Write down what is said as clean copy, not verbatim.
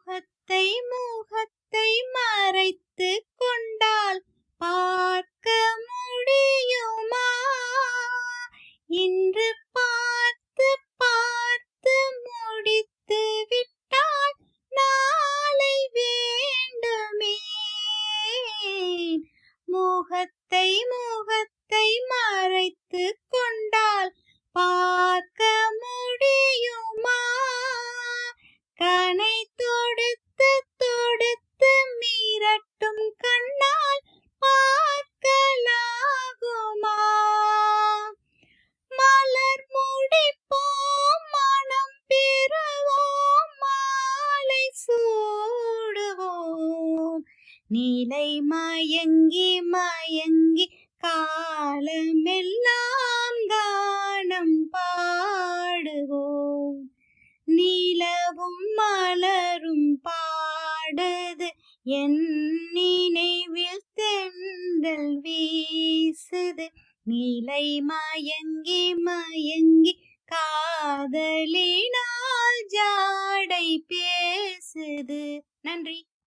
முகத்தை மறைத்துக் கொண்டால் பார்க்க முடியுமா? இன்று பார்த்து பார்த்து முடித்து விட்டால் நாளை வேண்டுமே. முகத்தை மறைத்துக் கொண்டால் பார்க்க முடியுமா? கனை தொடுத்து தொடுத்து மிரட்டும் கண்ணால் பார்க்கலாகுமா? மலர் முடிப்போம், மனம் பெறுவோம், மாலை சூடுவோம். நீலை மயங்கி மயங்கி காலமெல்லாம் கானம் பாடுவோம். நிலவும் மலரும் பாடுது, என் நினைவில் தென்றல் வீசுது. நீலை மயங்கி மயங்கி காதலினால் ஜாடை பேசுது. நன்றி.